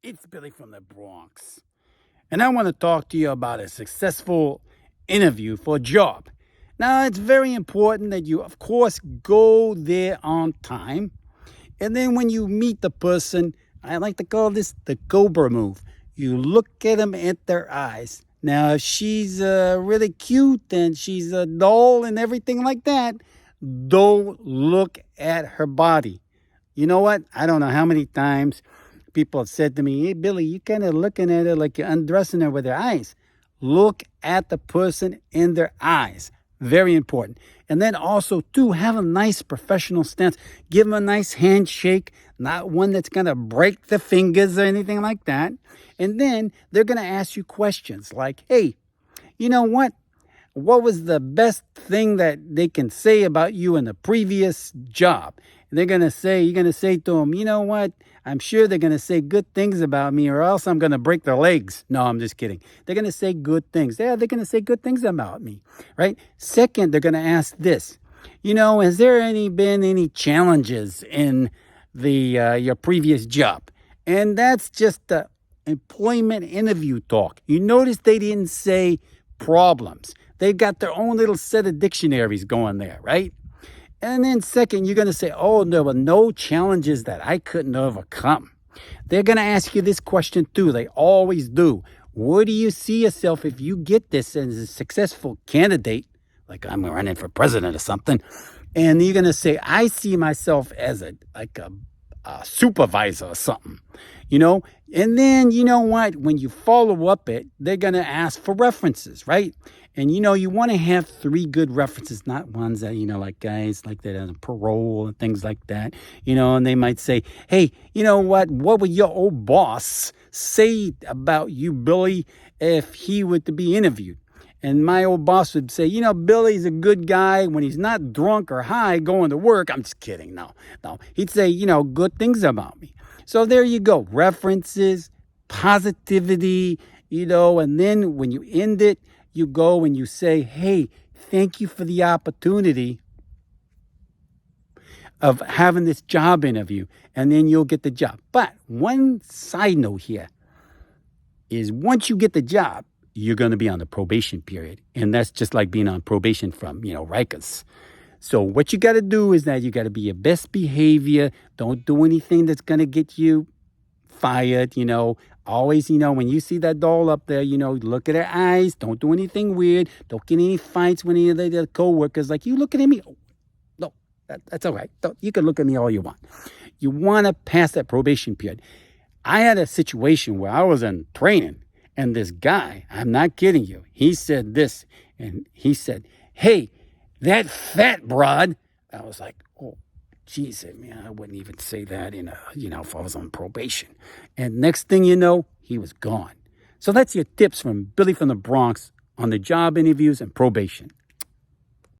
It's Billy from the Bronx, and I want to talk to you about a successful interview for a job. Now, it's very important that you, of course, go there on time. And then when you meet the person, I like to call this the Cobra move. You look at them at their eyes. Now, if she's really cute and she's a doll and everything like that, don't look at her body. You know what? I don't know how many times people have said to me, "Hey, Billy, you kind of looking at her like you're undressing her with her eyes." Look at the person in their eyes. Very important. And then also, too, have a nice professional stance. Give them a nice handshake, not one that's going to break the fingers or anything like that. And then they're going to ask you questions like, hey, you know what? What was the best thing that they can say about you in the previous job? And you're going to say to them, you know what? I'm sure they're going to say good things about me or else I'm going to break their legs. No, I'm just kidding. They're going to say good things. Yeah, they're going to say good things about me, right? Second, they're going to ask this, has there been any challenges in your previous job? And that's just the employment interview talk. You notice they didn't say problems. They've got their own little set of dictionaries going there, right? And then second, you're going to say, oh, there were no challenges that I couldn't overcome. They're going to ask you this question too. They always do. Where do you see yourself if you get this as a successful candidate, like I'm running for president or something? And you're going to say, I see myself as a supervisor or something, And then, you know what? When you follow up it, they're going to ask for references, right? And, you want to have 3 good references, not ones that, like guys like that on parole and things like that, and they might say, hey, you know what? What would your old boss say about you, Billy, if he were to be interviewed? And my old boss would say, Billy's a good guy when he's not drunk or high going to work. I'm just kidding. No. He'd say, good things about me. So there you go. References, positivity, and then when you end it, you go and you say, hey, thank you for the opportunity of having this job interview. And then you'll get the job. But one side note here is once you get the job, you're going to be on the probation period. And that's just like being on probation from, Rikers. So what you got to do is that you got to be your best behavior. Don't do anything that's going to get you fired, Always, when you see that doll up there, look at her eyes. Don't do anything weird. Don't get any fights with any of the co-workers. Like, you looking at me? Oh, no, that's all right. You can look at me all you want. You want to pass that probation period. I had a situation where I was in training. And this guy, I'm not kidding you, he said this, and he said, hey, that fat broad. I was like, oh, geez, man, I wouldn't even say that if I was on probation. And next thing you know, he was gone. So that's your tips from Billy from the Bronx on the job interviews and probation.